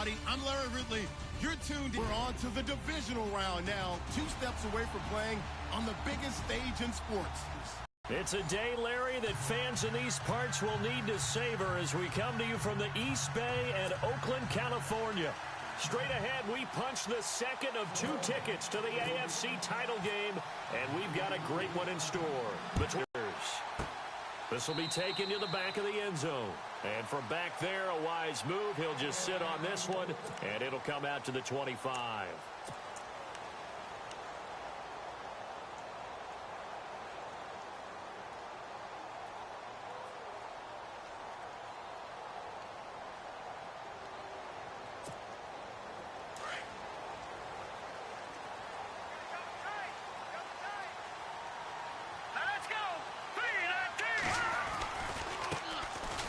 everybody. I'm Larry Ridley. You're tuned in. We're on to the divisional round now. 2 steps away from playing on the biggest stage in sports. It's a day, Larry, that fans in these parts will need to savor as we come to you from the East Bay and Oakland, California. Straight ahead, we punch the second of 2 tickets to the AFC title game, and we've got a great one in store. This will be taken to the back of the end zone. And from back there, a wise move. He'll just sit on this one, and it'll come out to the 25.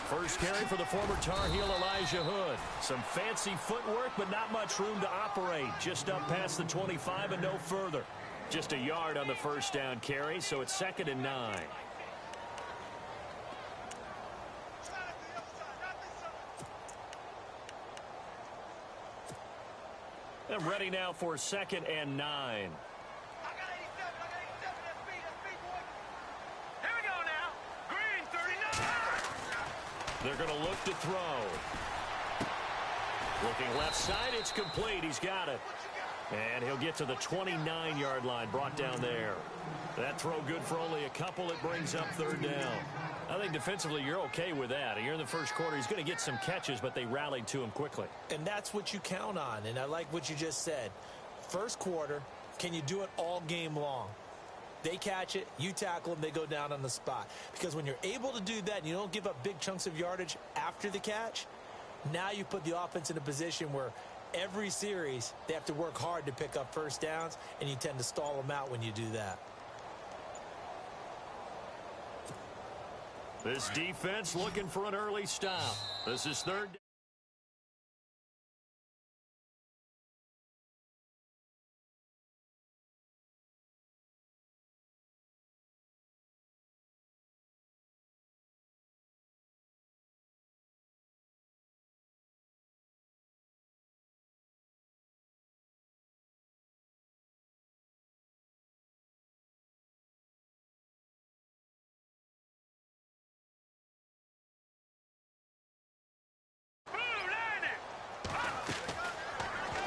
First carry for the former Tar Heel Elijah Hood. Some fancy footwork, but not much room to operate. Just up past the 25 and no further. Just a yard on the first down carry, so it's 2nd and 9. And ready now for 2nd and 9. They're going to look to throw. Looking left side, it's complete. He's got it. And he'll get to the 29-yard line, brought down there. That throw good for only a couple. It brings up 3rd down. I think defensively you're okay with that. Here in the first quarter, he's going to get some catches, but they rallied to him quickly. And that's what you count on, and I like what you just said. First quarter, can you do it all game long? They catch it, you tackle them, they go down on the spot. Because when you're able to do that and you don't give up big chunks of yardage after the catch, now you put the offense in a position where every series they have to work hard to pick up first downs, and you tend to stall them out when you do that. This defense looking for an early stop. This is 3rd down.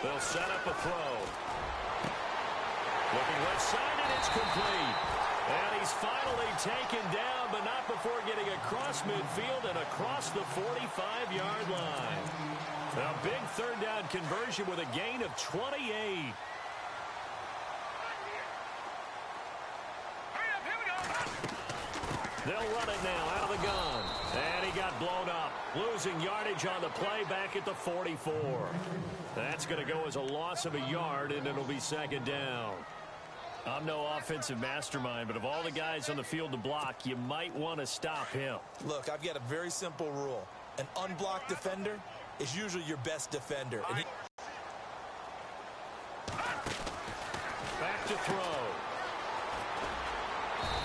They'll set up a throw. Looking left side, and it's complete. And he's finally taken down, but not before getting across midfield and across the 45-yard line. A big 3rd down conversion with a gain of 28. They'll run it now out of the gun. And he got blown up. Losing yardage on the play back at the 44. That's going to go as a loss of a yard, and it'll be 2nd down. I'm no offensive mastermind, but of all the guys on the field to block, you might want to stop him. Look, I've got a very simple rule. An unblocked defender is usually your best defender. And back to throw.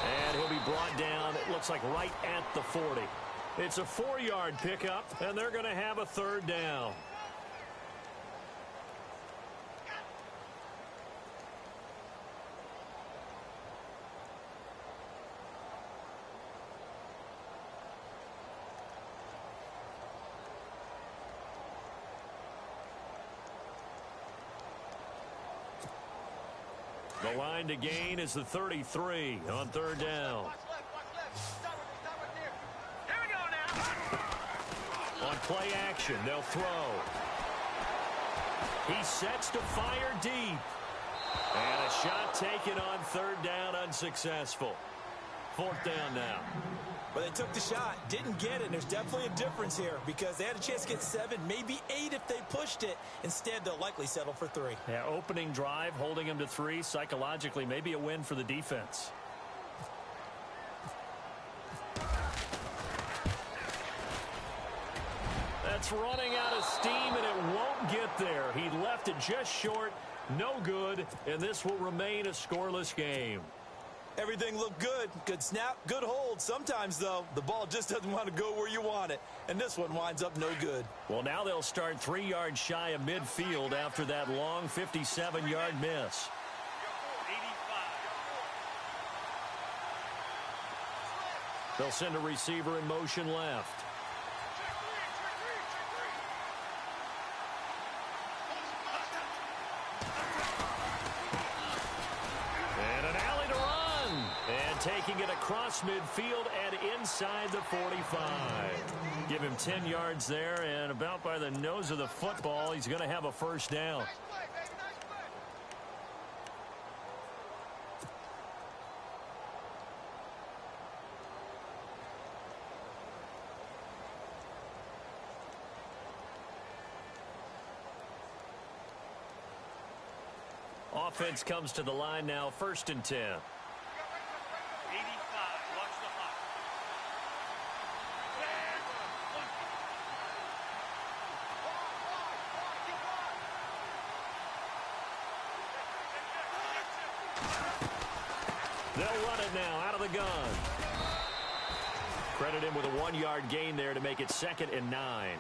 And he'll be brought down, it looks like right at the 40. It's a 4-yard pickup, and they're going to have a 3rd down. The line to gain is the 33 on 3rd down. On play action, they'll throw. He sets to fire deep. And a shot taken on 3rd down, unsuccessful. 4th down now. But they took the shot, didn't get it. There's definitely a difference here because they had a chance to get 7, maybe 8 if they pushed it. Instead, they'll likely settle for 3. Yeah, opening drive, holding them to 3, psychologically, maybe a win for the defense. That's running out of steam, and it won't get there. He left it just short, no good, and this will remain a scoreless game. Everything looked good. Good snap, good hold. Sometimes, though, the ball just doesn't want to go where you want it. And this one winds up no good. Well, now they'll start 3 yards shy of midfield after that long 57-yard miss. They'll send a receiver in motion left. And an alley to run. And taking it across midfield and inside the 45. Give him 10 yards there, and about by the nose of the football, he's going to have a first down. Offense comes to the line now, 1st and 10. 85, watch the hot. They'll run it now out of the gun. Credit him with a 1-yard gain there to make it 2nd and 9.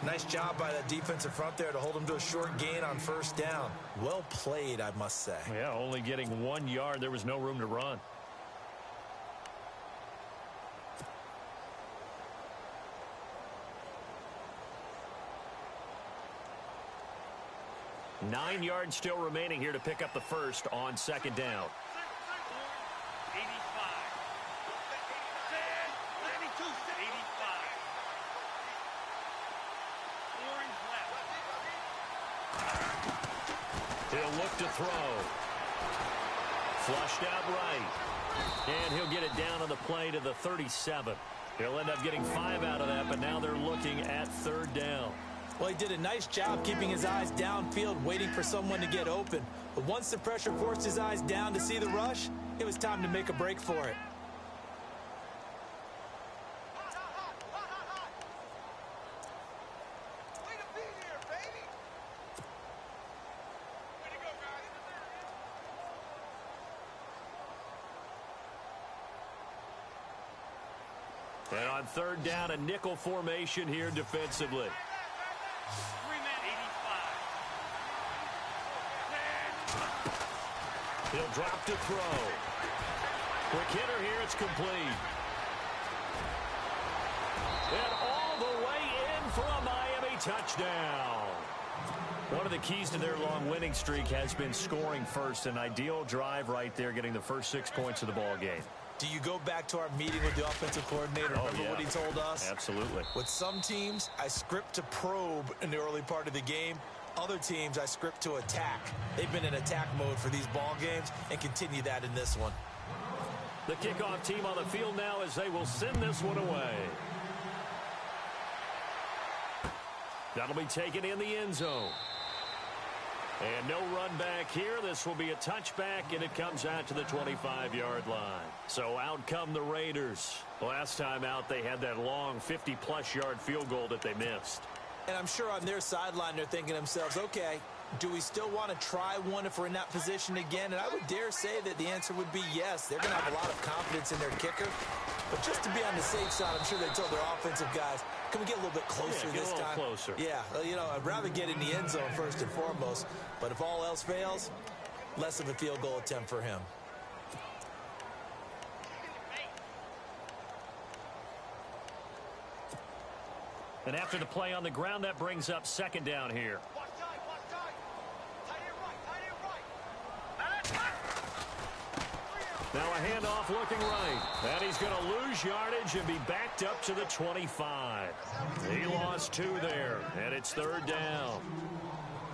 Nice job by that defensive front there to hold him to a short gain on 1st down. Well played, I must say. Yeah, only getting 1 yard. There was no room to run. Nine yards still remaining here to pick up the first on 2nd down. 85. 92, 85. Orange left. He'll look to throw. Flushed out right. And he'll get it down on the play to the 37. He'll end up getting 5 out of that, but now they're looking at 3rd down. Well, he did a nice job keeping his eyes downfield, waiting for someone to get open. But once the pressure forced his eyes down to see the rush, it was time to make a break for it. And on 3rd down, a nickel formation here defensively. 3-man 85. He'll drop to throw. Quick hitter here, it's complete. And all the way in for a Miami touchdown. One of the keys to their long winning streak has been scoring first. An ideal drive right there, getting the first 6 points of the ball game. Do you go back to our meeting with the offensive coordinator? Remember what he told us? Absolutely. With some teams, I script to probe in the early part of the game. Other teams, I script to attack. They've been in attack mode for these ball games and continue that in this one. The kickoff team on the field now as they will send this one away. That'll be taken in the end zone. And no run back here. This will be a touchback, and it comes out to the 25-yard line. So out come the Raiders. Last time out, they had that long 50-plus yard field goal that they missed. And I'm sure on their sideline, they're thinking to themselves, okay, do we still want to try one if we're in that position again? And I would dare say that the answer would be yes. They're going to have a lot of confidence in their kicker. But just to be on the safe side, I'm sure they told their offensive guys, can we get a little bit closer this time? Closer. Yeah, you know, I'd rather get in the end zone first and foremost. But if all else fails, less of a field goal attempt for him. And after the play on the ground, that brings up 2nd down here. Now a handoff looking right. And he's going to lose yardage and be backed up to the 25. He lost 2 there, and it's 3rd down.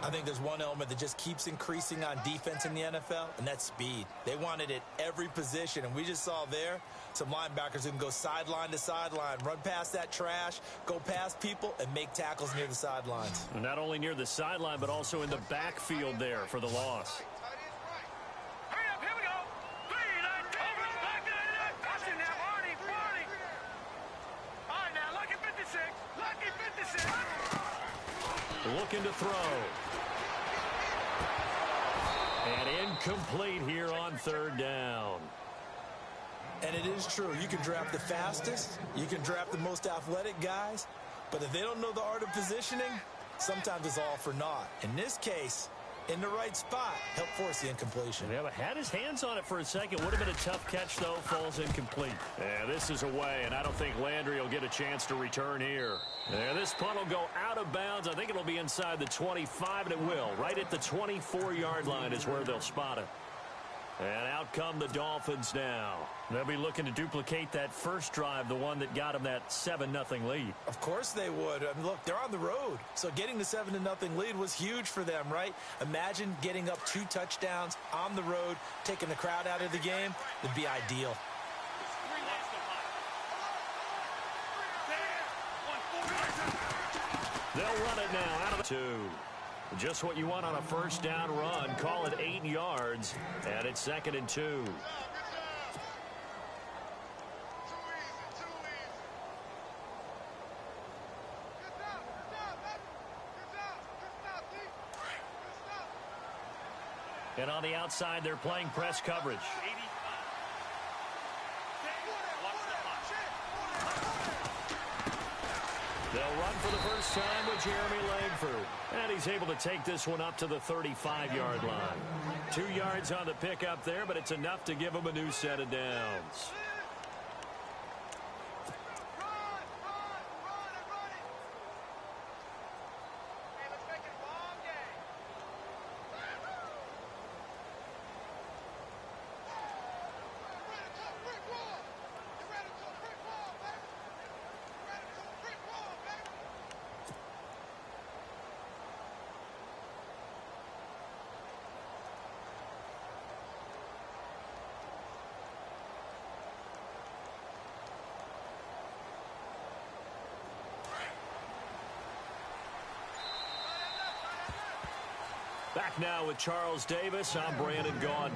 I think there's one element that just keeps increasing on defense in the NFL, and that's speed. They want it at every position, and we just saw there some linebackers who can go sideline to sideline, run past that trash, go past people, and make tackles near the sidelines. Not only near the sideline, but also in the backfield there for the loss. Looking to throw. And incomplete here on 3rd down. And it is true. You can draft the fastest. You can draft the most athletic guys. But if they don't know the art of positioning, sometimes it's all for naught. In this case, in the right spot, help force the incompletion. Yeah, but had his hands on it for a second. Would have been a tough catch, though. Falls incomplete. Yeah, this is away, and I don't think Landry will get a chance to return here. Yeah, this punt will go out of bounds. I think it'll be inside the 25, and it will. Right at the 24-yard line is where they'll spot it. And out come the Dolphins now. They'll be looking to duplicate that first drive, the one that got them that 7-0 lead. Of course they would. I mean, look, they're on the road. So getting the 7-0 lead was huge for them, right? Imagine getting up 2 touchdowns on the road, taking the crowd out of the game. It'd be ideal. They'll run it now out of the 2. Just what you want on a first down run. Call it 8 yards, and it's 2nd and 2. And on the outside, they're playing press coverage. They'll run for the first time with Jeremy Langford. And he's able to take this one up to the 35-yard line. 2 yards on the pickup there, but it's enough to give him a new set of downs. Back now with Charles Davis. I'm Brandon Gaudin.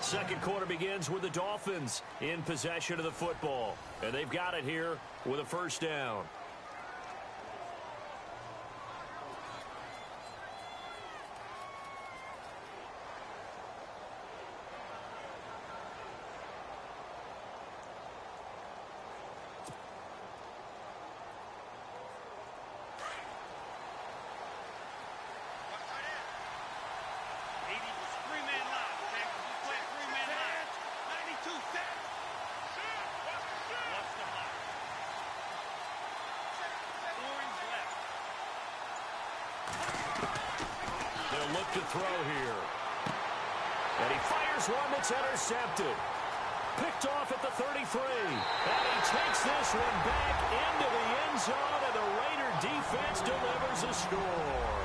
Second quarter begins with the Dolphins in possession of the football. And they've got it here with a first down. Look to throw here. And he fires one that's intercepted. Picked off at the 33. And he takes this one back into the end zone, and the Raider defense delivers a score.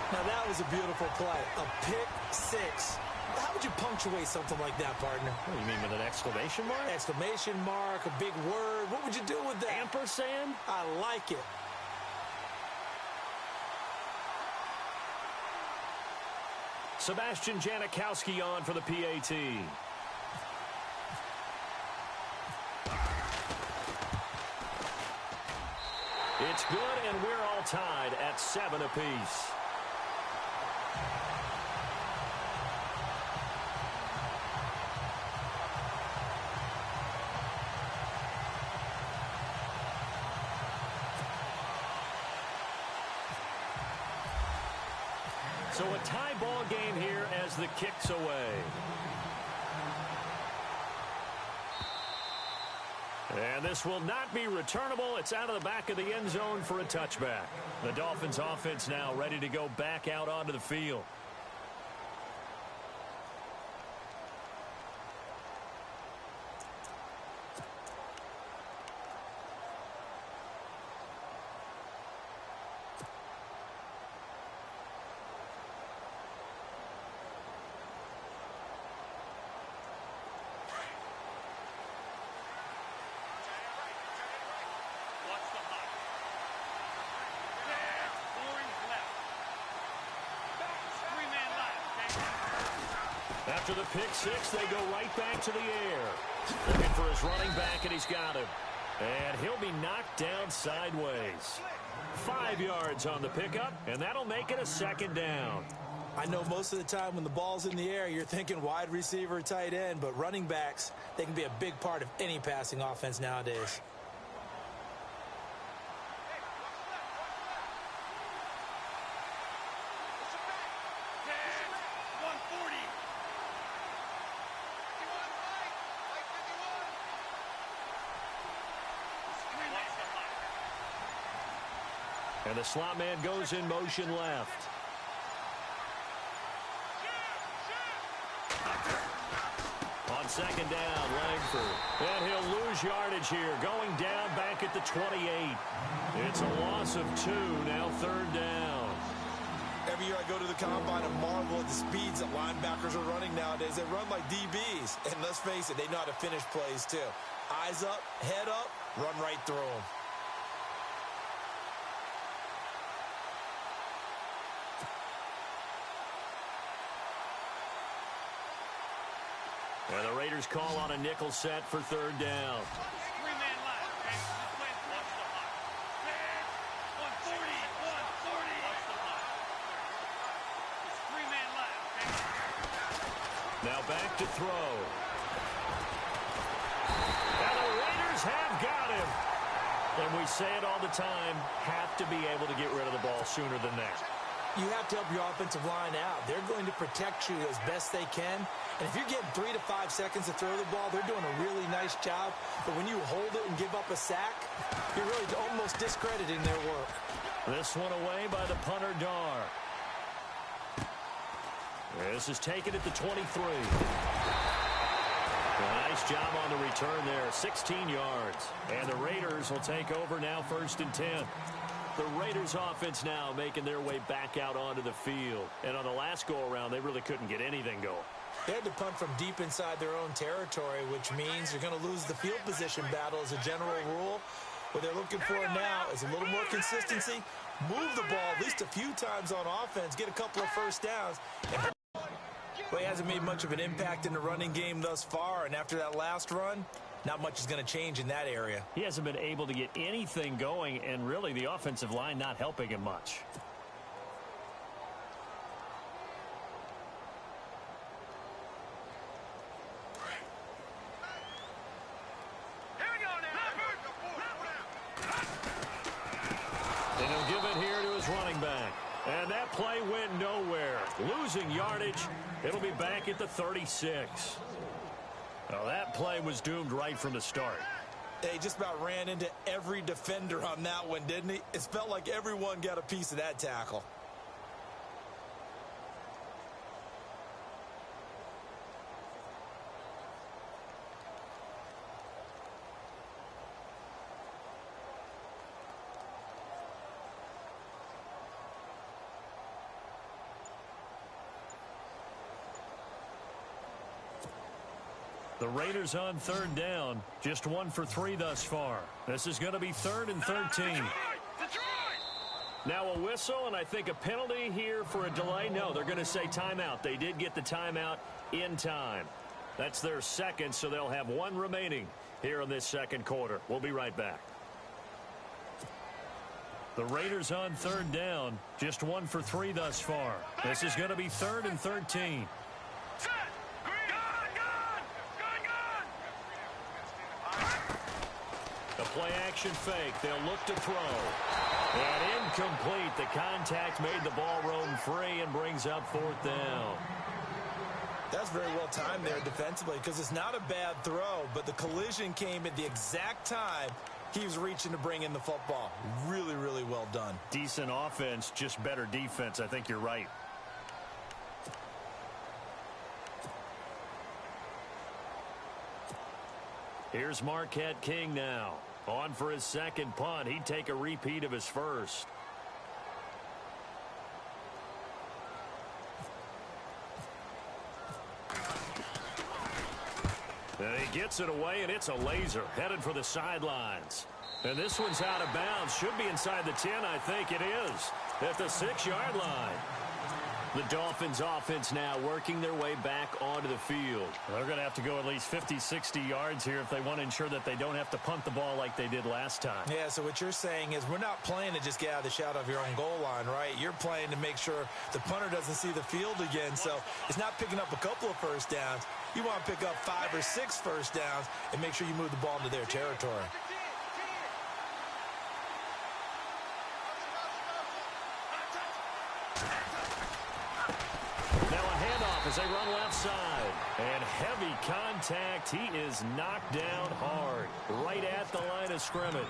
Now that was a beautiful play. A pick six. How would you punctuate something like that, partner? What do you mean, with an exclamation mark? Exclamation mark, a big word. What would you do with that? Ampersand? I like it. Sebastian Janikowski on for the PAT. It's good, and we're all tied at 7 apiece. So a tie ball game here as the kick's away. And this will not be returnable. It's out of the back of the end zone for a touchback. The Dolphins offense now ready to go back out onto the field. After the pick six, they go right back to the air. Looking for his running back, and he's got him. And he'll be knocked down sideways. 5 yards on the pickup, and that'll make it a second down. I know most of the time when the ball's in the air, you're thinking wide receiver, tight end, but running backs, they can be a big part of any passing offense nowadays. And the slot man goes in motion left. On second down, Langford. And he'll lose yardage here, going down back at the 28. It's a loss of 2, now third down. Every year I go to the combine and marvel at the speeds that linebackers are running nowadays. They run like DBs. And let's face it, they know how to finish plays too. Eyes up, head up, run right through them. And the Raiders call on a nickel set for third down. 3-man left. Okay, just wait. Watch the hot. 140. 140. Watch the hot. It's 3-man left. Okay. Now back to throw. And the Raiders have got him. And we say it all the time, have to be able to get rid of the ball sooner than that. You have to help your offensive line out. They're going to protect you as best they can. And if you're getting 3 to 5 seconds to throw the ball, they're doing a really nice job. But when you hold it and give up a sack, you're really almost discrediting their work. This one away by the punter, Dar. This is taken at the 23. Nice job on the return there, 16 yards. And the Raiders will take over now, 1st and 10. The Raiders offense now making their way back out onto the field. And on the last go-around, they really couldn't get anything going. They had to punt from deep inside their own territory, which means you're going to lose the field position battle as a general rule. What they're looking for now is a little more consistency, move the ball at least a few times on offense, get a couple of first downs. Well, he hasn't made much of an impact in the running game thus far, and after that last run, not much is going to change in that area. He hasn't been able to get anything going, and really the offensive line not helping him much. And he'll give it here to his running back. And that play went nowhere. Losing yardage. It'll be back at the 36. Well, that play was doomed right from the start. He just about ran into every defender on that one, didn't he? It felt like everyone got a piece of that tackle. The Raiders on third down. Just 1 for 3 thus far. This is going to be 3rd and 13. Now a whistle, and I think a penalty here for a delay. No, they're going to say timeout. They did get the timeout in time. That's their second, so they'll have 1 remaining here in this second quarter. We'll be right back. The Raiders on third down. Just 1 for 3 thus far. This is going to be 3rd and 13. The play-action fake. They'll look to throw. And incomplete. The contact made the ball roam free and brings up 4th down. That's very well timed there defensively because it's not a bad throw, but the collision came at the exact time he was reaching to bring in the football. Really, really well done. Decent offense, just better defense. I think you're right. Here's Marquette King now. On for his second punt. He'd take a repeat of his first. And he gets it away, and it's a laser. Headed for the sidelines. And this one's out of bounds. Should be inside the 10, I think it is. At the 6-yard line. The Dolphins offense now working their way back onto the field. They're going to have to go at least 50, 60 yards here if they want to ensure that they don't have to punt the ball like they did last time. Yeah, so what you're saying is we're not playing to just get out of the shadow of your own goal line, right? You're playing to make sure the punter doesn't see the field again. So it's not picking up a couple of first downs. You want to pick up 5 or 6 first downs and make sure you move the ball into their territory. As they run left side. And heavy contact. He is knocked down hard right at the line of scrimmage.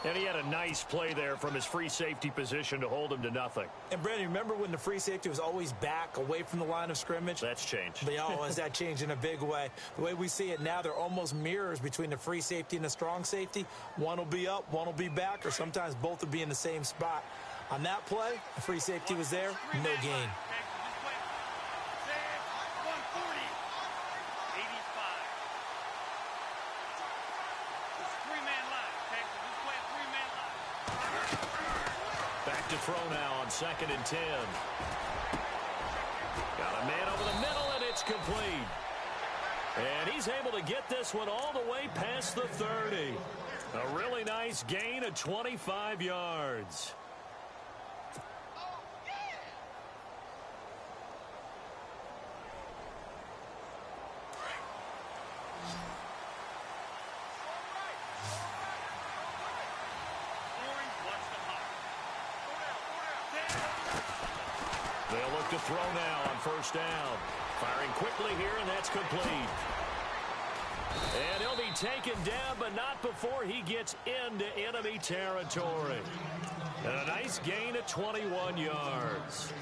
And he had a nice play there from his free safety position to hold him to nothing. And, Brandon, remember when the free safety was always back away from the line of scrimmage? That's changed. But, has that changed in a big way? The way we see it now, they're almost mirrors between the free safety and the strong safety. One will be up, one will be back, or sometimes both will be in the same spot. On that play, the free safety was there, no gain. Back to throw now on 2nd and 10. Got a man over the middle, and it's complete. And he's able to get this one all the way past the 30. A really nice gain of 25 yards. They'll look to throw now on 1st down. Firing quickly here, and that's complete. And he'll be taken down, but not before he gets into enemy territory. And a nice gain of 21 yards.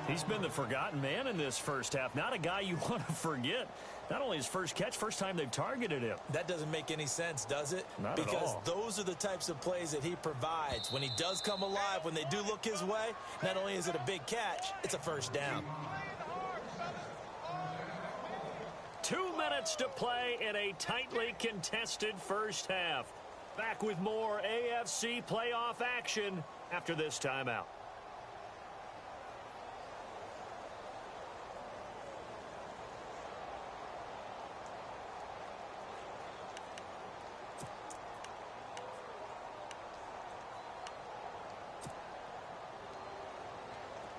He's been the forgotten man in this first half. Not a guy you want to forget. Not only his first catch, first time they've targeted him. That doesn't make any sense, does it? Not at all. Because those are the types of plays that he provides. When he does come alive, when they do look his way, not only is it a big catch, it's a first down. 2 minutes to play in a tightly contested first half. Back with more AFC playoff action after this timeout.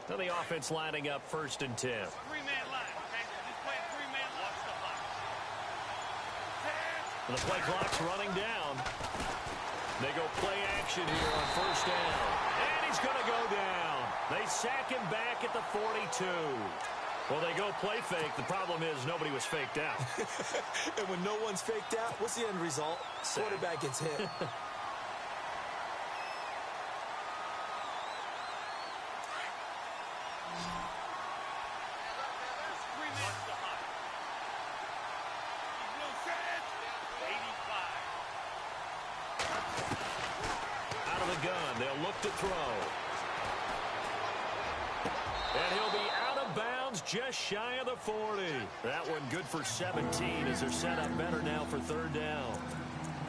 So the offense lining up 1st and 10. 3-man line. Okay, just play a 3-man line. Watch the hot. The play clock's running down. They go play action here on 1st down. And he's going to go down. They sack him back at the 42. Well, they go play fake. The problem is nobody was faked out. And when no one's faked out, what's the end result? Quarterback gets hit. To throw. And he'll be out of bounds just shy of the 40. That one good for 17 as they're set up better now for 3rd down.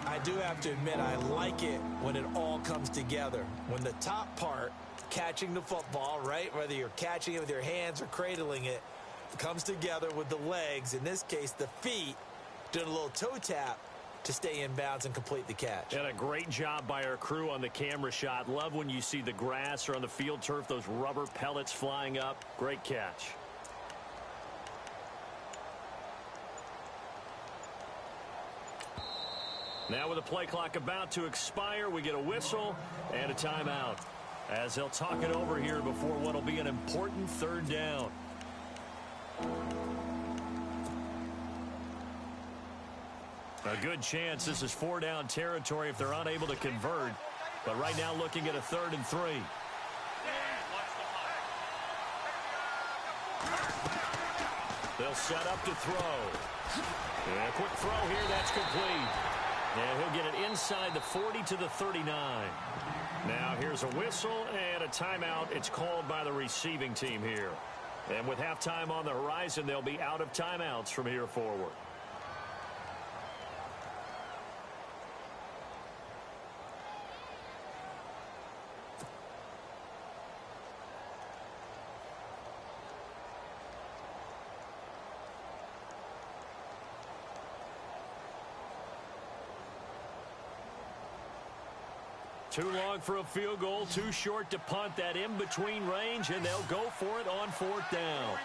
I do have to admit, I like it when it all comes together. When the top part, catching the football, right, whether you're catching it with your hands or cradling it, comes together with the legs, in this case the feet, doing a little toe tap to stay in bounds and complete the catch. And a great job by our crew on the camera shot. Love when you see the grass or on the field turf, those rubber pellets flying up. Great catch. Now with the play clock about to expire, we get a whistle and a timeout as they'll talk it over here before what will be an important 3rd down. A good chance this is 4-down territory if they're unable to convert. But right now looking at a 3rd and 3. They'll set up to throw. And a quick throw here, that's complete. And he'll get it inside the 40 to the 39. Now here's a whistle and a timeout. It's called by the receiving team here. And with halftime on the horizon, they'll be out of timeouts from here forward. Too long for a field goal, too short to punt. That in-between range, and they'll go for it on fourth down.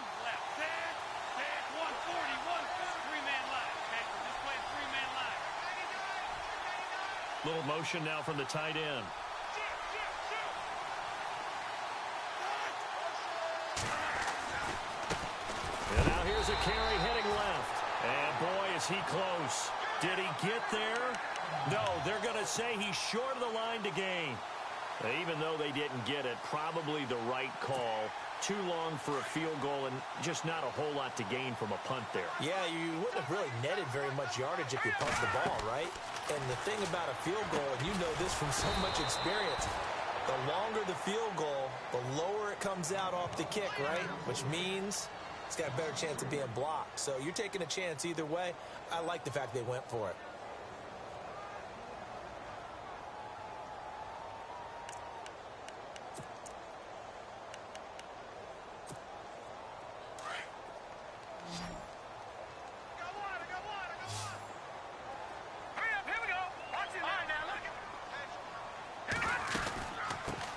Little motion now from the tight end. And now here's a carry heading left. And boy, is he close. Did he get there? No, they're going to say he's short of the line to gain. Even though they didn't get it, probably the right call. Too long for a field goal and just not a whole lot to gain from a punt there. Yeah, you wouldn't have really netted very much yardage if you pumped the ball, right? And the thing about a field goal, and you know this from so much experience, the longer the field goal, the lower it comes out off the kick, right? Which means it's got a better chance of being blocked. So you're taking a chance either way. I like the fact they went for it.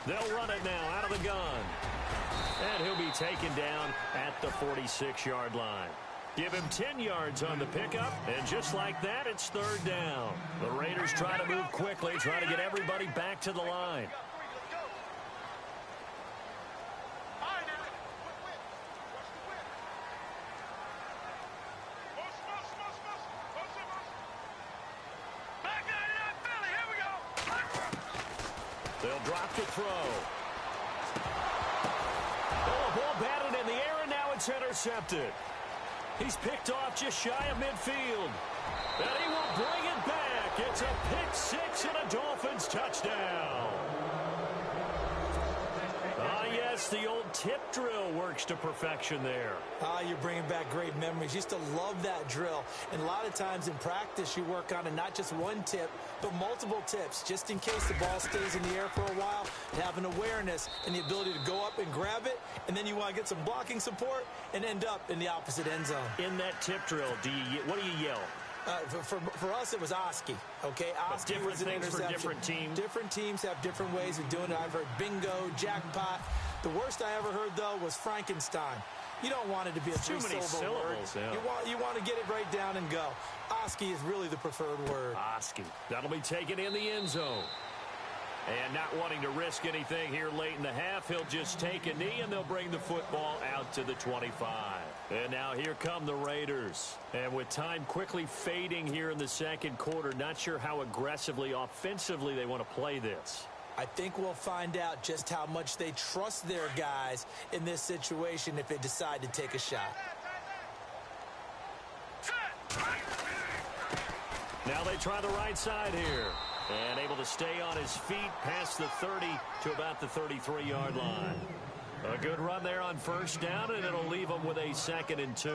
They'll run it now out of the gun. And he'll be taken down at the 46-yard line. Give him 10 yards on the pickup, and just like that, it's third down. The Raiders try to move quickly, try to get everybody back to the line. They'll drop the throw. Oh, ball batted in the air, and now it's intercepted. He's picked off just shy of midfield. And he will bring it back. It's a pick six and a Dolphins touchdown. Ah, yes, the old tip drill works to perfection there. You're bringing back great memories. Used to love that drill. And a lot of times in practice, you work on it, not just one tip, but multiple tips, just in case the ball stays in the air for a while, and have an awareness and the ability to go up and grab it, and then you want to get some blocking support and end up in the opposite end zone. In that tip drill, what do you yell? For us, it was Oski. Okay, Oski different was an things interception. for different teams. Different teams have different ways of doing it. I've heard bingo, jackpot. The worst I ever heard, though, was Frankenstein. You don't want it to be a too many syllables. Word. Yeah. You want to get it right down and go. Oski is really the preferred word. Oski. That'll be taken in the end zone. And not wanting to risk anything here late in the half, he'll just take a knee, and they'll bring the football out to the 25. And now here come the Raiders. And with time quickly fading here in the second quarter, not sure how aggressively, offensively they want to play this. I think we'll find out just how much they trust their guys in this situation if they decide to take a shot. Now they try the right side here. And able to stay on his feet past the 30 to about the 33-yard line. A good run there on first down, and it'll leave them with a 2nd and 2.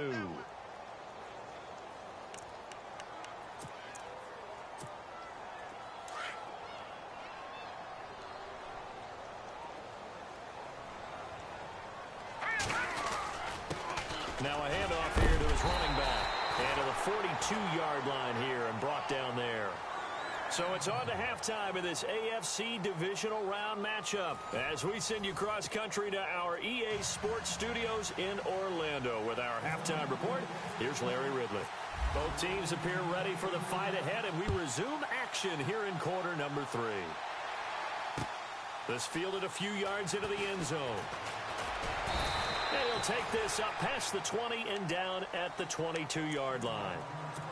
Now a handoff here to his running back. And to the 42-yard line here and brought down there. So it's on to halftime in this AFC divisional round matchup as we send you cross-country to our EA Sports Studios in Orlando with our halftime report. Here's Larry Ridley. Both teams appear ready for the fight ahead, and we resume action here in quarter number 3. This fielded a few yards into the end zone. And he'll take this up past the 20 and down at the 22-yard line.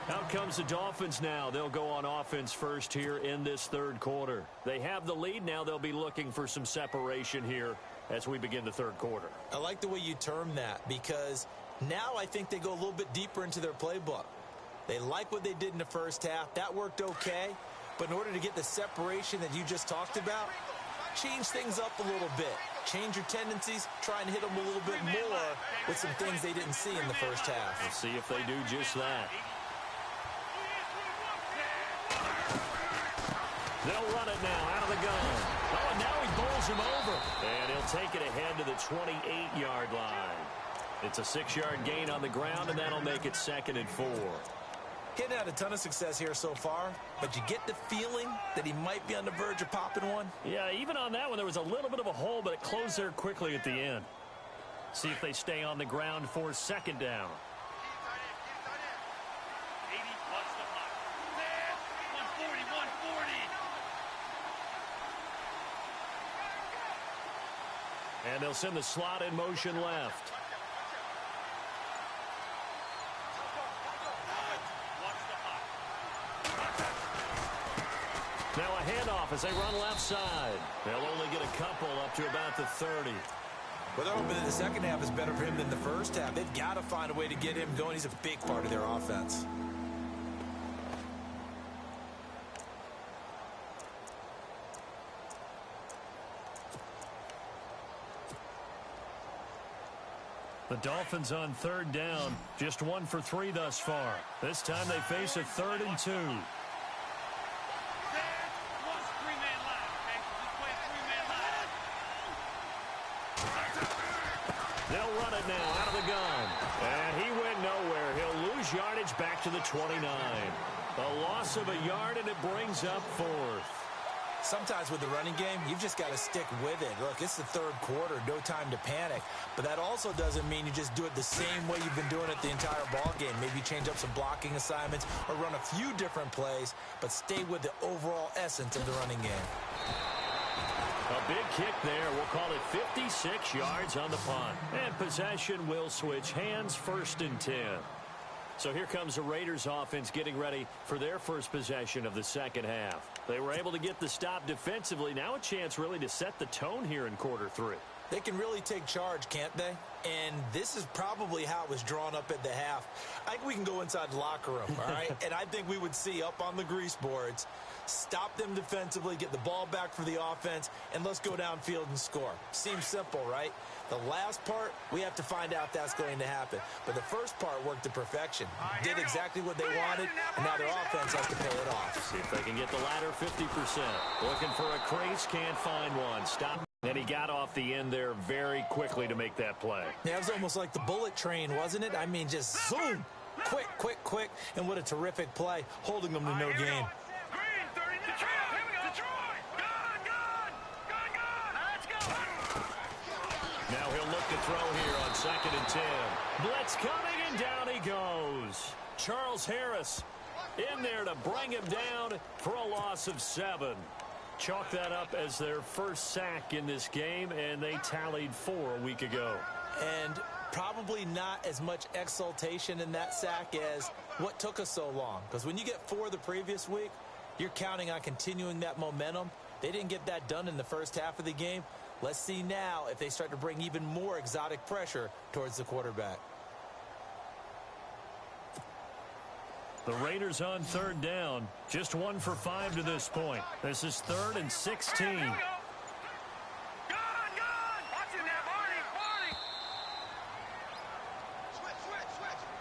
Out comes the Dolphins now. They'll go on offense first here in this third quarter. They have the lead. Now they'll be looking for some separation here as we begin the third quarter. I like the way you term that because now I think they go a little bit deeper into their playbook. They like what they did in the first half. That worked okay. But in order to get the separation that you just talked about, change things up a little bit. Change your tendencies, try and hit them a little bit more with some things they didn't see in the first half. We'll see if they do just that. They'll run it now out of the gun. Oh, and now he bowls him over. And he'll take it ahead to the 28-yard line. It's a 6-yard gain on the ground, and that'll make it 2nd and 4. He hadn't had a ton of success here so far, but you get the feeling that he might be on the verge of popping one. Yeah, even on that one, there was a little bit of a hole, but it closed there quickly at the end. See if they stay on the ground for second down. 80 plus the hot. 140, 140. And they'll send the slot in motion left. Now a handoff as they run left side. They'll only get a couple up to about the 30. Well, they're hoping that the second half is better for him than the first half. They've got to find a way to get him going. He's a big part of their offense. The Dolphins on third down, just 1 for 3 thus far. This time they face a 3rd and 2. They'll run it now out of the gun. And he went nowhere. He'll lose yardage back to the 29. A loss of a yard, and it brings up 4th. Sometimes with the running game, you've just got to stick with it. Look, it's the third quarter, no time to panic. But that also doesn't mean you just do it the same way you've been doing it the entire ball game. Maybe change up some blocking assignments or run a few different plays, but stay with the overall essence of the running game. A big kick there. We'll call it 56 yards on the punt. And possession will switch hands, 1st and 10. So here comes the Raiders offense getting ready for their first possession of the second half. They were able to get the stop defensively. Now a chance really to set the tone here in quarter 3. They can really take charge, can't they? And this is probably how it was drawn up at the half. I think we can go inside the locker room, all right? And I think we would see up on the grease boards, stop them defensively, get the ball back for the offense, and let's go downfield and score. Seems simple, right? The last part, we have to find out if that's going to happen. But the first part worked to perfection. Did exactly what they wanted, and now their offense has to pay it off. See if they can get the latter 50%. Looking for a crease, can't find one. Stop. And he got off the end there very quickly to make that play. Yeah, it was almost like the bullet train, wasn't it? I mean, just zoom. Quick, quick, quick. And what a terrific play, holding them to no gain. Now he'll look to throw here on 2nd and 10. Blitz coming, and down he goes. Charles Harris in there to bring him down for a loss of 7. Chalk that up as their first sack in this game, and they tallied 4 a week ago. And probably not as much exultation in that sack as what took us so long. Because when you get 4 the previous week, you're counting on continuing that momentum. They didn't get that done in the first half of the game. Let's see now if they start to bring even more exotic pressure towards the quarterback. The Raiders on third down, just 1 for 5 to this point. This is 3rd and 16.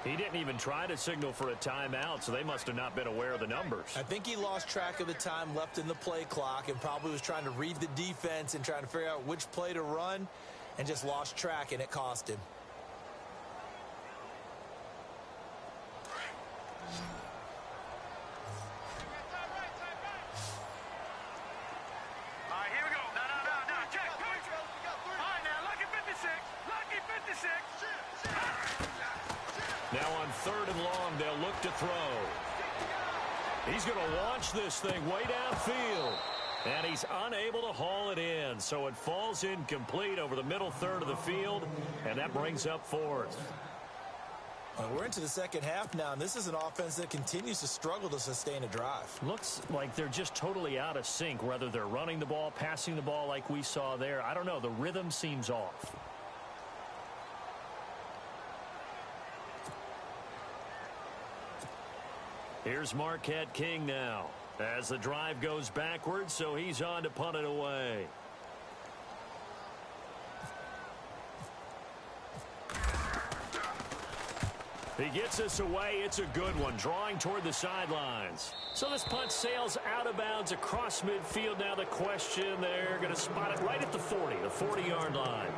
He didn't even try to signal for a timeout, so they must have not been aware of the numbers. I think he lost track of the time left in the play clock and probably was trying to read the defense and trying to figure out which play to run and just lost track, and it cost him. Now on 3rd and long, they'll look to throw. He's going to launch this thing way downfield. And he's unable to haul it in. So it falls incomplete over the middle third of the field. And that brings up 4th. We're into the second half now, and this is an offense that continues to struggle to sustain a drive. Looks like they're just totally out of sync, whether they're running the ball, passing the ball like we saw there. I don't know. The rhythm seems off. Here's Marquette King now as the drive goes backwards, so he's on to punt it away. He gets us away. It's a good one, drawing toward the sidelines. So this punt sails out of bounds across midfield. Now the question, they're going to spot it right at the 40, the 40-yard line.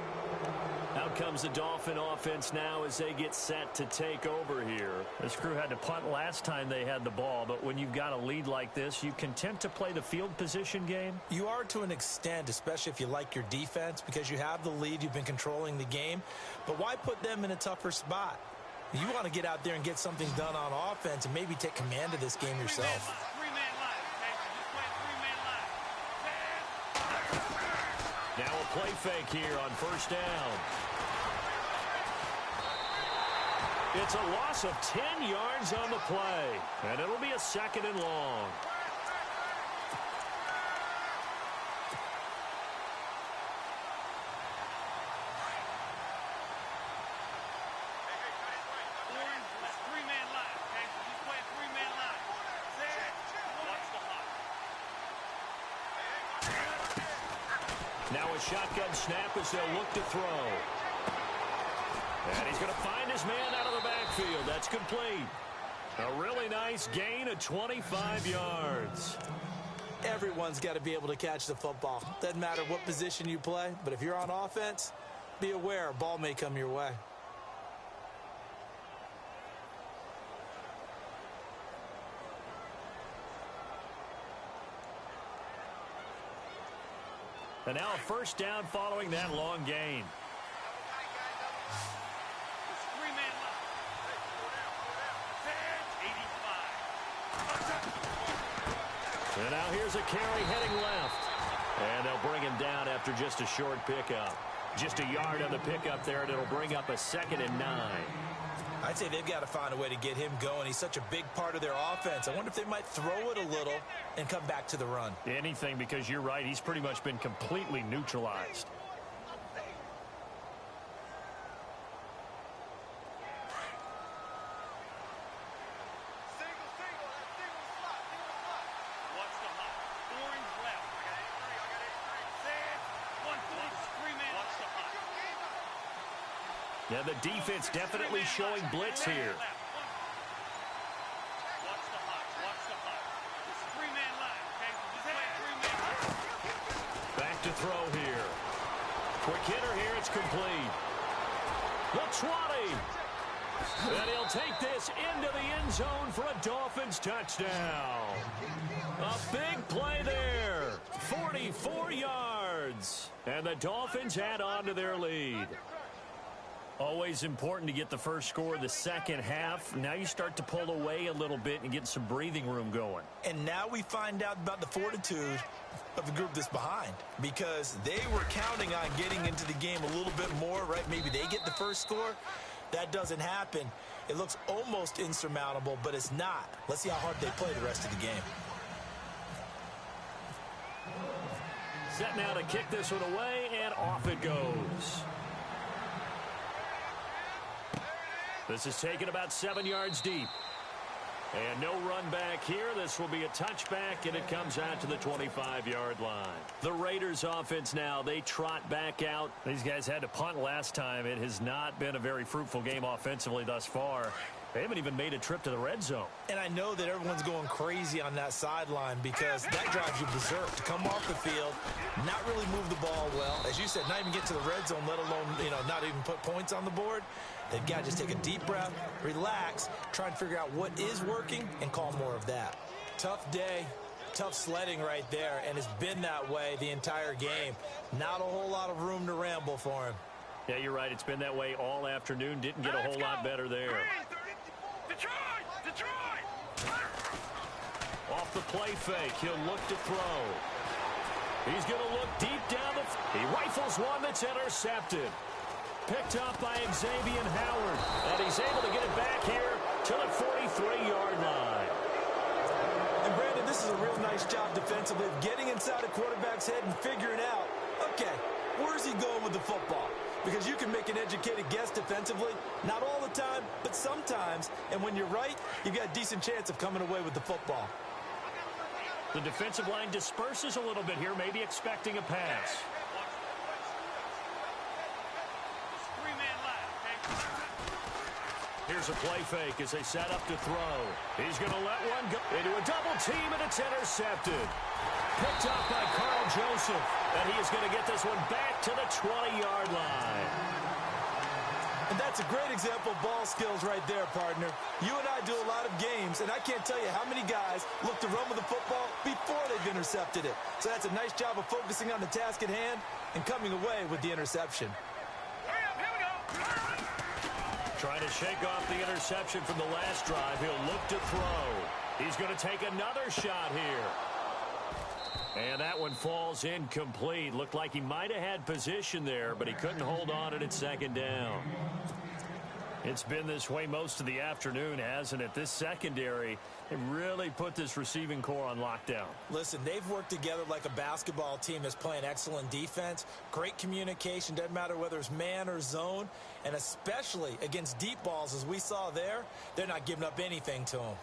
Now comes the Dolphin offense now as they get set to take over here. This crew had to punt last time they had the ball, but when you've got a lead like this, you content to play the field position game? You are to an extent, especially if you like your defense, because you have the lead, you've been controlling the game. But why put them in a tougher spot? You want to get out there and get something done on offense and maybe take command of this game yourself. Three-man line, okay? So just play three-man line. Now a play fake here on first down. It's a loss of 10 yards on the play, and it'll be a 2nd and long. Now a shotgun snap as they'll look to throw. And he's going to find his man out of the backfield. That's complete. A really nice gain of 25 yards. Everyone's got to be able to catch the football. Doesn't matter what position you play, but if you're on offense, be aware a ball may come your way. And now a first down following that long gain. Three-man line. 85. And now here's a carry heading left. And they'll bring him down after just a short pickup. Just a yard on the pickup there, and it'll bring up a 2nd and 9. I'd say they've got to find a way to get him going. He's such a big part of their offense. I wonder if they might throw it a little and come back to the run. Anything, because you're right. He's pretty much been completely neutralized. Watch the hot. Orange left. Set. 140. Three-man. Watch the hot. Yeah, the defense definitely showing blitz here. Watch the hot. Watch the hot. It's three-man line, okay? So just play three-man. Back to throw here. Quick hitter here. It's complete. The 20. And he'll take this into the end zone for a Dolphins touchdown. A big play there. 44 yards. And the Dolphins add on to their lead. Always important to get the first score of the second half. Now you start to pull away a little bit and get some breathing room going. And now we find out about the fortitude of the group that's behind, because they were counting on getting into the game a little bit more, right? Maybe they get the first score. That doesn't happen. It looks almost insurmountable, but it's not. Let's see how hard they play the rest of the game. Set now to kick this one away, and off it goes. This is taken about 7 yards deep. And no run back here. This will be a touchback, and it comes out to the 25-yard line. The Raiders offense now, they trot back out. These guys had to punt last time. It has not been a very fruitful game offensively thus far. They haven't even made a trip to the red zone. And I know that everyone's going crazy on that sideline, because that drives you berserk to come off the field, not really move the ball well. As you said, not even get to the red zone, let alone, not even put points on the board. They've got to just take a deep breath, relax, try and figure out what is working, and call more of that. Tough day, tough sledding right there, and it's been that way the entire game. Not a whole lot of room to ramble for him. Yeah, you're right. It's been that way all afternoon. Didn't get a whole lot better there. Detroit! Off the play fake, he'll look to throw. He's going to look deep down the... He rifles one that's intercepted. Picked up by Xavier Howard. And he's able to get it back here to the 43-yard line. And Brandon, this is a real nice job defensively of getting inside a quarterback's head and figuring out, okay, where's he going with the football? Because you can make an educated guess defensively, not all the time, but sometimes. And when you're right, you've got a decent chance of coming away with the football. The defensive line disperses a little bit here, maybe expecting a pass. Here's a play fake as they set up to throw. He's going to let one go into a double team, and it's intercepted. Picked up by Carl Joseph, and he is going to get this one back to the 20-yard line. And that's a great example of ball skills right there, partner. You and I do a lot of games, and I can't tell you how many guys look to run with the football before they've intercepted it. So that's a nice job of focusing on the task at hand and coming away with the interception. Here we go. Trying to shake off the interception from the last drive. He'll look to throw. He's going to take another shot here. And that one falls incomplete. Looked like he might have had position there, but he couldn't hold on at second down. It's been this way most of the afternoon, hasn't it? This secondary, it really put this receiving core on lockdown. Listen, they've worked together like a basketball team that's playing excellent defense. Great communication, doesn't matter whether it's man or zone. And especially against deep balls, as we saw there, they're not giving up anything to them.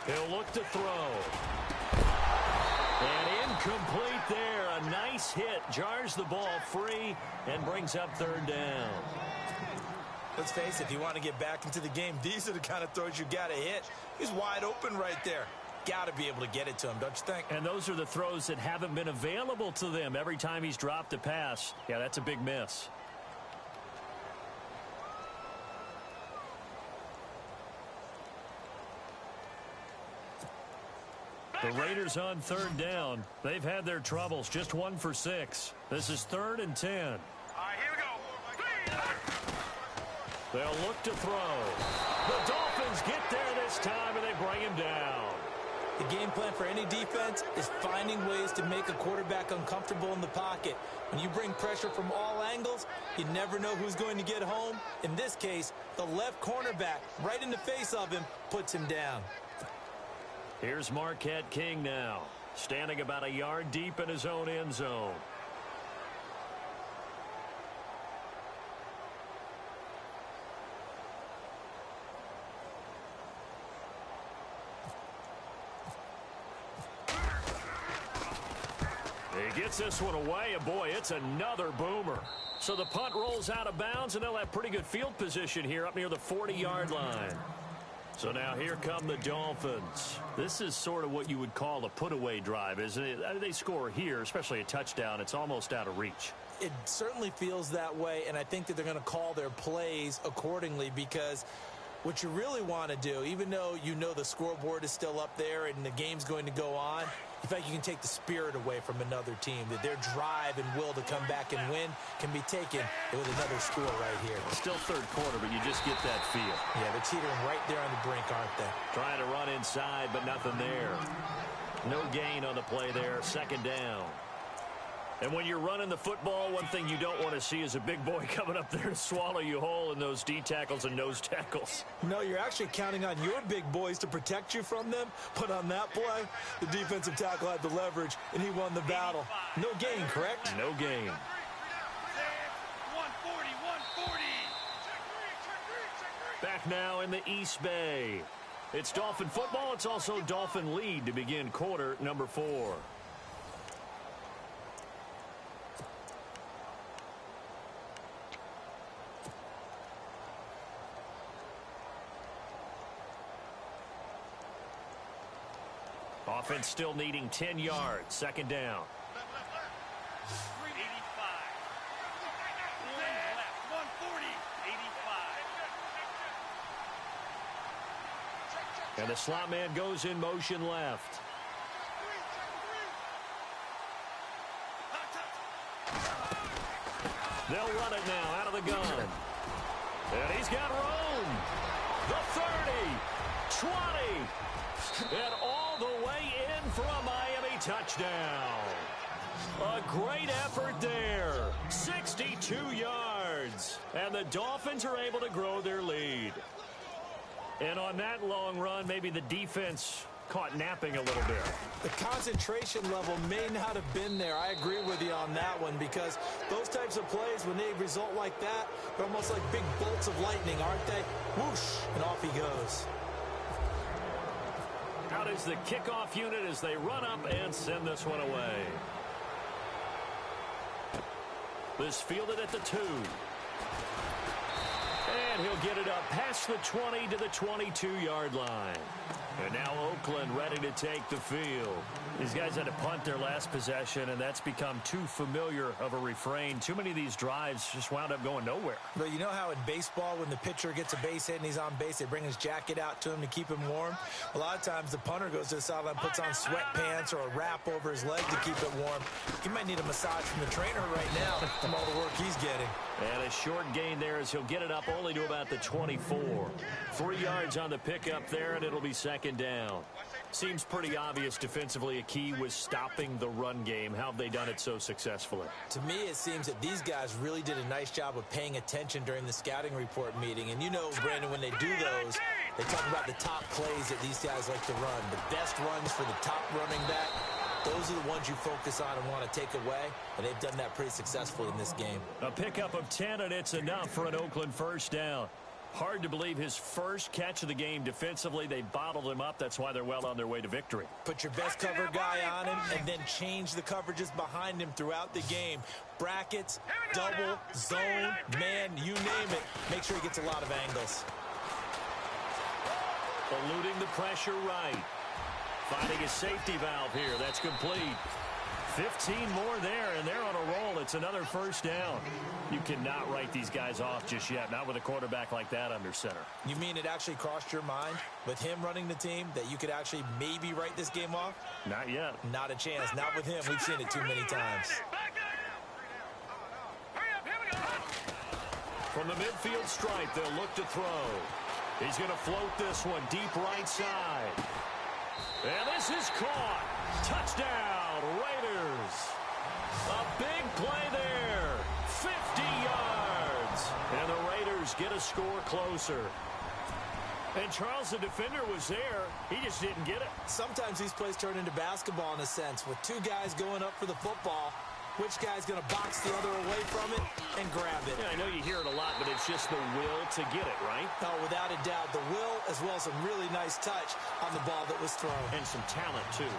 He'll look to throw. And incomplete there. A nice hit. Jars the ball free and brings up third down. Let's face it, if you want to get back into the game, these are the kind of throws you got to hit. He's wide open right there. Got to be able to get it to him, don't you think? And those are the throws that haven't been available to them every time he's dropped a pass. Yeah, that's a big miss. The Raiders on third down. They've had their troubles. Just 1 for 6. This is 3rd and 10. All right, here we go. They'll look to throw. The Dolphins get there this time, and they bring him down. The game plan for any defense is finding ways to make a quarterback uncomfortable in the pocket. When you bring pressure from all angles, you never know who's going to get home. In this case, the left cornerback, right in the face of him, puts him down. Here's Marquette King now, standing about a yard deep in his own end zone. He gets this one away, and boy, it's another boomer. So the punt rolls out of bounds, and they'll have pretty good field position here up near the 40-yard line. So now here come the Dolphins. This is sort of what you would call a put-away drive, isn't it? They score here, especially a touchdown. It's almost out of reach. It certainly feels that way, and I think that they're going to call their plays accordingly, because what you really want to do, even though you know the scoreboard is still up there and the game's going to go on, in fact, you can take the spirit away from another team, that their drive and will to come back and win can be taken with another score right here. Still third quarter, but you just get that feel. Yeah, they're teetering right there on the brink, aren't they? Trying to run inside, but nothing there. No gain on the play there, 2nd down. And when you're running the football, one thing you don't want to see is a big boy coming up there to swallow you whole in those D tackles and nose tackles. No, you're actually counting on your big boys to protect you from them. But on that play, the defensive tackle had the leverage, and he won the battle. No gain, correct? No gain. 140, 140. Back now in the East Bay. It's Dolphin football. It's also Dolphin lead to begin quarter number 4. Offense still needing 10 yards. 2nd down. 85. One left. 140. 85. And the slot man goes in motion left. They'll run it now out of the gun. And he's got room. The 30, 20, and all the way in for a Miami touchdown. A great effort there. 62 yards. And the Dolphins are able to grow their lead. And on that long run, maybe the defense caught napping a little bit. The concentration level may not have been there. I agree with you on that one, because those types of plays, when they result like that, they're almost like big bolts of lightning, aren't they? Whoosh, and off he goes. Out is the kickoff unit as they run up and send this one away. This fielded at the 2. And he'll get it up past the 20 to the 22-yard line. And now Oakland ready to take the field. These guys had to punt their last possession, and that's become too familiar of a refrain. Too many of these drives just wound up going nowhere. But you know how in baseball, when the pitcher gets a base hit and he's on base, they bring his jacket out to him to keep him warm? A lot of times the punter goes to the sideline, puts on sweatpants or a wrap over his leg to keep it warm. He might need a massage from the trainer right now from all the work he's getting. And a short gain there as he'll get it up only to about the 24. 3 yards on the pickup there, and it'll be second down. Seems pretty obvious defensively a key was stopping the run game. How have they done it so successfully? To me, it seems that these guys really did a nice job of paying attention during the scouting report meeting. And you know, Brandon, when they do those, they talk about the top plays that these guys like to run. The best runs for the top running back. Those are the ones you focus on and want to take away, and they've done that pretty successfully in this game. A pickup of 10, and it's enough for an Oakland first down. Hard to believe his first catch of the game defensively. They bottled him up. That's why they're well on their way to victory. Put your best cover guy on him and then change the coverages behind him throughout the game. Brackets, double, zone, man, you name it. Make sure he gets a lot of angles. Eluding the pressure right. Finding a safety valve here. That's complete. 15 more there, and they're on a roll. It's another first down. You cannot write these guys off just yet, not with a quarterback like that under center. You mean it actually crossed your mind with him running the team that you could actually maybe write this game off? Not yet. Not a chance. Not with him. We've seen it too many times. From the midfield stripe, they'll look to throw. He's going to float this one deep right side. And this is caught. Touchdown, Raiders. A big play there. 50 yards. And the Raiders get a score closer. And Charles, the defender, was there. He just didn't get it. Sometimes these plays turn into basketball in a sense. With two guys going up for the football, which guy's going to box the other away from it and grab it? Yeah, I know you hear it a lot, but it's just the will to get it, right? Oh, without a doubt. The will as well as some really nice touch on the ball that was thrown. And some talent, too.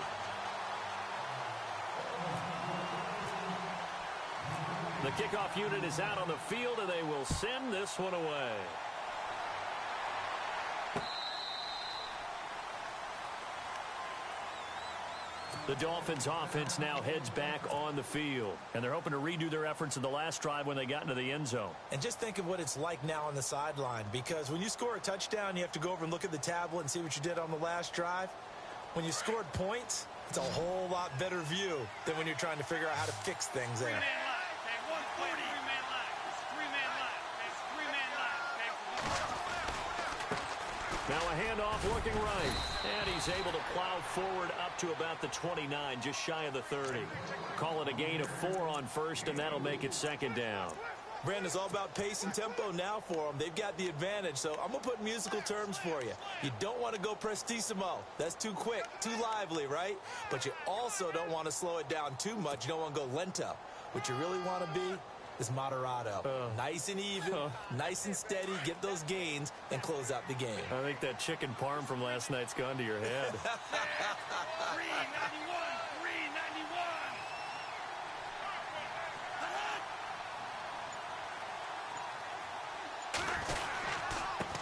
The kickoff unit is out on the field, and they will send this one away. The Dolphins offense now heads back on the field, and they're hoping to redo their efforts in the last drive when they got into the end zone. And just think of what it's like now on the sideline, because when you score a touchdown, you have to go over and look at the tablet and see what you did on the last drive. When you scored points, it's a whole lot better view than when you're trying to figure out how to fix things there. Now a handoff looking right, and he's able to plow forward up to about the 29, just shy of the 30. Call it a gain of 4 on first, and that'll make it second down. Brandon, it's all about pace and tempo now for them. They've got the advantage, so I'm going to put musical terms for you. You don't want to go prestissimo. That's too quick, too lively, right? But you also don't want to slow it down too much. You don't want to go lento. What you really want to be is moderato. Nice and even, nice and steady, get those gains, and close out the game. I think that chicken parm from last night's gone to your head. 391, 391.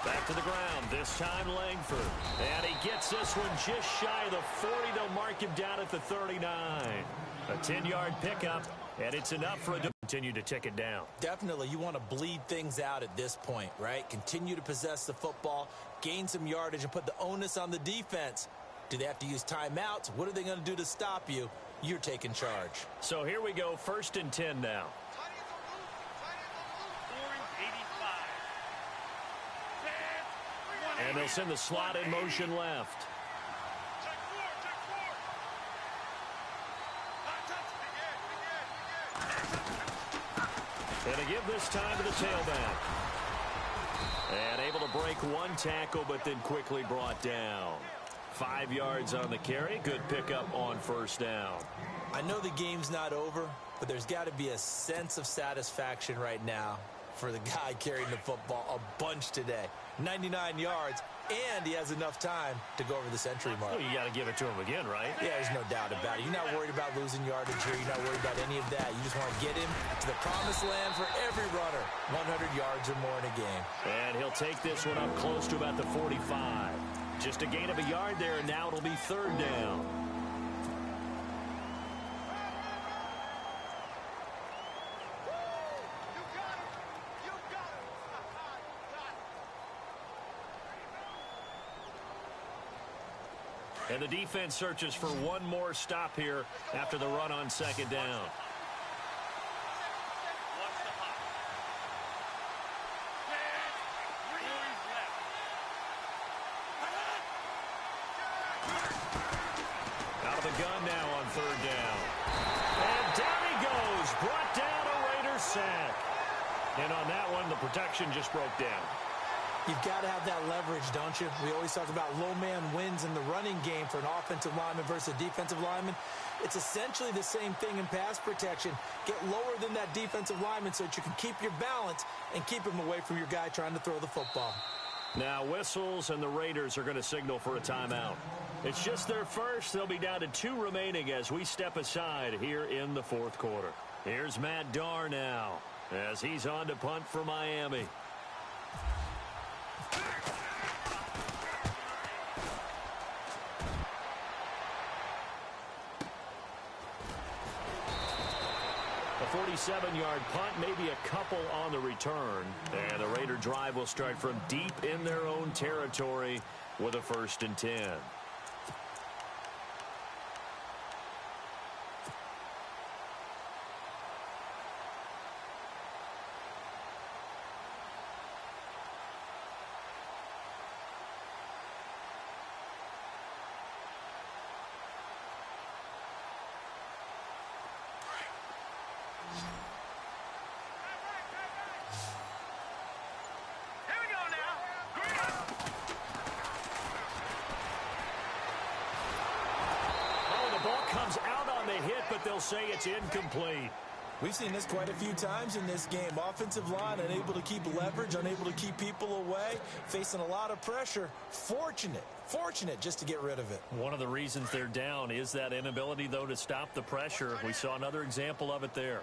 Back to the ground, this time Langford. And he gets this one just shy of the 40. They'll mark him down at the 39. A 10-yard pickup, and it's enough for a continue to tick it down. Definitely, you want to bleed things out at this point, right? Continue to possess the football, gain some yardage, and put the onus on the defense. Do they have to use timeouts? What are they going to do to stop you? You're taking charge. So here we go, 1st and 10 now. And they'll send the slot in motion left. And a give this time to the tailback. And able to break one tackle, but then quickly brought down. 5 yards on the carry. Good pickup on first down. I know the game's not over, but there's got to be a sense of satisfaction right now for the guy carrying the football a bunch today. 99 yards, and he has enough time to go over the century mark. Well, you got to give it to him again, right? Yeah, there's no doubt about it. You're not worried about losing yardage here. You're not worried about any of that. You just want to get him to the promised land for every runner. 100 yards or more in a game. And he'll take this one up close to about the 45. Just a gain of a yard there, and now it'll be third down. And the defense searches for one more stop here after the run on second down. Watch the hot. Out of the gun now on third down. And down he goes. Brought down a Raiders sack. And on that one, the protection just broke down. You've got to have that leverage, don't you? We always talk about low man wins in the running game for an offensive lineman versus a defensive lineman. It's essentially the same thing in pass protection. Get lower than that defensive lineman so that you can keep your balance and keep him away from your guy trying to throw the football. Now whistles, and the Raiders are going to signal for a timeout. It's just their first. They'll be down to 2 remaining as we step aside here in the fourth quarter. Here's Matt Darr now as he's on to punt for Miami. A 47-yard punt, maybe a couple on the return. And the Raider drive will start from deep in their own territory with a 1st and 10. Comes out on the hit, but they'll say it's incomplete. We've seen this quite a few times in this game. Offensive line unable to keep leverage, unable to keep people away, facing a lot of pressure. Fortunate just to get rid of it. One of the reasons they're down is that inability, though, to stop the pressure. We saw another example of it there.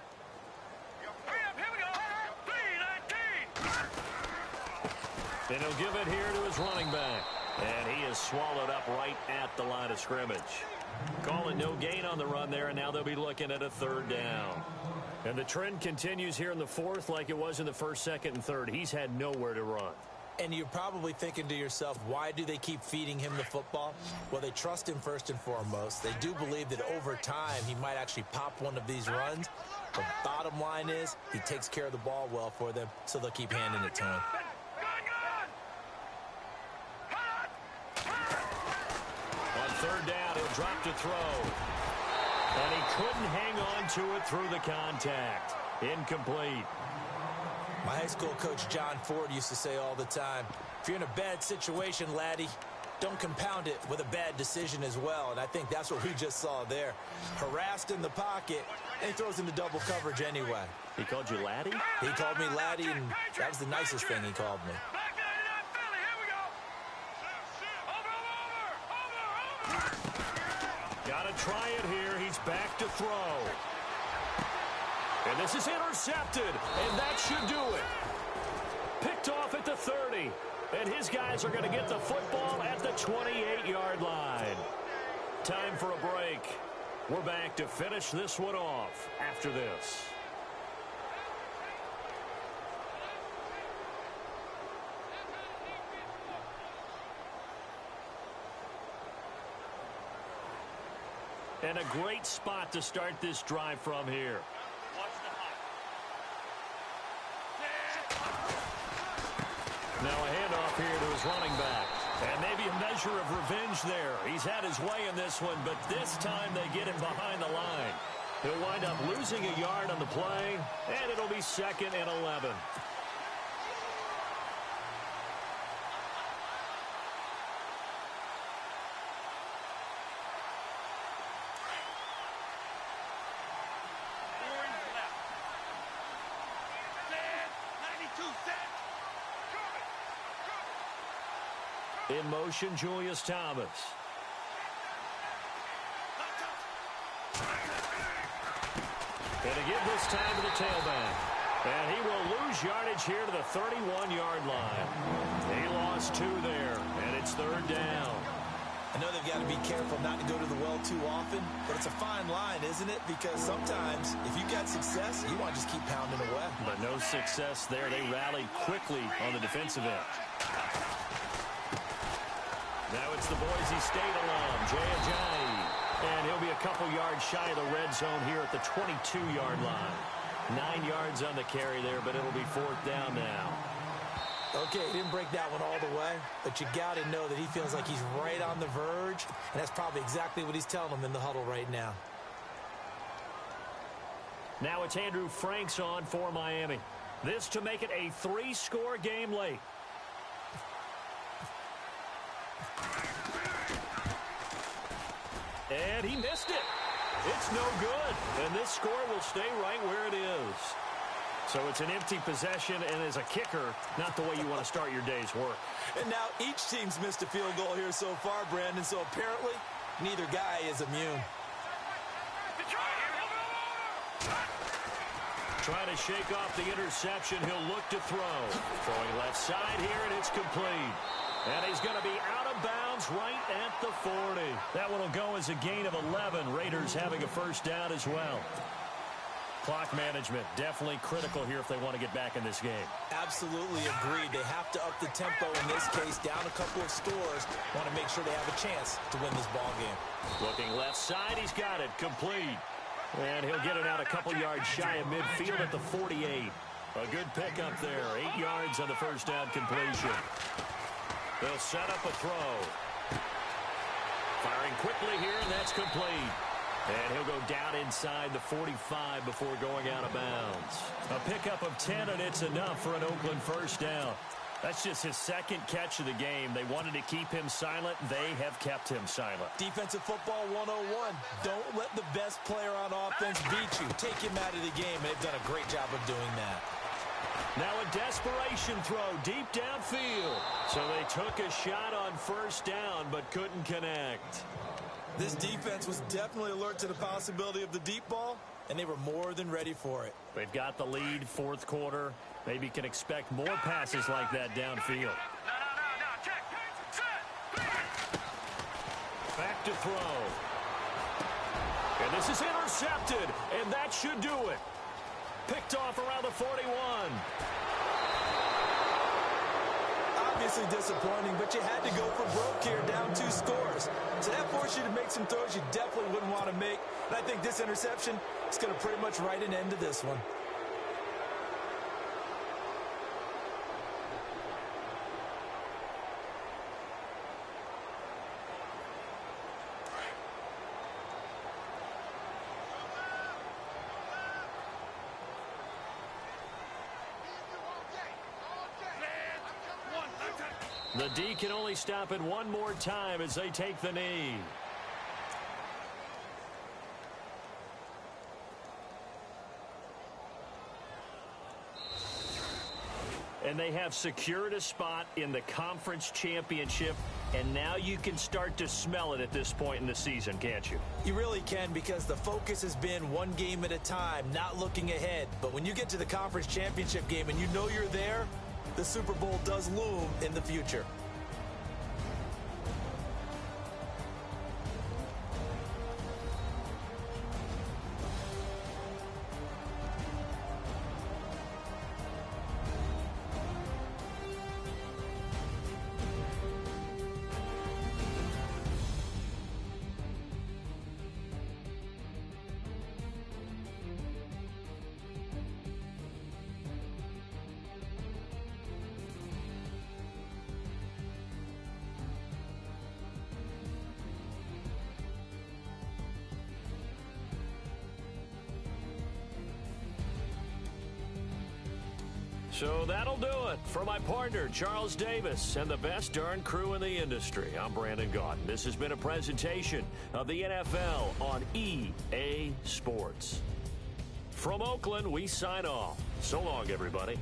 And he'll give it here to his running back. And he is swallowed up right at the line of scrimmage. Call it no gain on the run there, and now they'll be looking at a 3rd down. And the trend continues here in the 4th like it was in the 1st, 2nd, and 3rd. He's had nowhere to run. And you're probably thinking to yourself, why do they keep feeding him the football? Well, they trust him first and foremost. They do believe that over time he might actually pop one of these runs. The bottom line is he takes care of the ball well for them, so they'll keep handing it to him. On 3rd down, he'll drop to throw. And he couldn't hang on to it through the contact. Incomplete. My high school coach, John Ford, used to say all the time, if you're in a bad situation, laddie, don't compound it with a bad decision as well. And I think that's what we just saw there. Harassed in the pocket, and he throws into double coverage anyway. He called you laddie? He called me laddie, and that was the nicest thing he called me. Got to try it here. He's back to throw. And this is intercepted, and that should do it. Picked off at the 30, and his guys are going to get the football at the 28-yard line. Time for a break. We're back to finish this one off after this. And a great spot to start this drive from here. Now a handoff here to his running back. And maybe a measure of revenge there. He's had his way in this one, but this time they get him behind the line. He'll wind up losing a yard on the play, and it'll be 2nd and 11. In motion, Julius Thomas. And to give this time to the tailback. And he will lose yardage here to the 31-yard line. He lost 2 there, and it's 3rd down. I know they've got to be careful not to go to the well too often, but it's a fine line, isn't it? Because sometimes, if you got success, you want to just keep pounding away. But no success there. They rallied quickly on the defensive end. Now it's the Boise State alum, Jay Ajayi. And he'll be a couple yards shy of the red zone here at the 22-yard line. 9 yards on the carry there, but it'll be 4th down now. Okay, he didn't break that one all the way, but you got to know that he feels like he's right on the verge, and that's probably exactly what he's telling them in the huddle right now. Now it's Andrew Franks on for Miami. This to make it a 3-score game late. And he missed it. It's no good, and this score will stay right where it is. So it's an empty possession, and as a kicker, not the way you want to start your day's work. And now each team's missed a field goal here so far, Brandon, so apparently neither guy is immune. Trying to shake off the interception, he'll look to throw. Throwing left side here, and it's complete. And he's going to be out of bounds right at the 40. That one will go as a gain of 11. Raiders having a first down as well. Clock management, definitely critical here if they want to get back in this game. Absolutely agreed. They have to up the tempo in this case, down a couple of scores. Want to make sure they have a chance to win this ball game. Looking left side, he's got it, complete. And he'll get it out a couple yards shy of midfield at the 48. A good pickup there, 8 yards on the first down completion. They'll set up a throw. Firing quickly here, and that's complete. And he'll go down inside the 45 before going out of bounds. A pickup of 10, and it's enough for an Oakland first down. That's just his 2nd catch of the game. They wanted to keep him silent. They have kept him silent. Defensive football 101. Don't let the best player on offense beat you. Take him out of the game, and they've done a great job of doing that. Now a desperation throw deep downfield. So they took a shot on first down, but couldn't connect. This defense was definitely alert to the possibility of the deep ball, and they were more than ready for it. They've got the lead, 4th quarter. Maybe can expect more passes like that downfield. Back to throw. And this is intercepted, and that should do it. Picked off around the 41. Obviously disappointing, but you had to go for broke here, down 2 scores. So that forced you to make some throws you definitely wouldn't want to make. And I think this interception is going to pretty much write an end to this one. The D can only stop it one more time as they take the knee. And they have secured a spot in the conference championship, and now you can start to smell it at this point in the season, can't you? You really can, because the focus has been one game at a time, not looking ahead. But when you get to the conference championship game and you know you're there, the Super Bowl does loom in the future. So that'll do it for my partner, Charles Davis, and the best darn crew in the industry. I'm Brandon Gaudin. This has been a presentation of the NFL on EA Sports. From Oakland, we sign off. So long, everybody.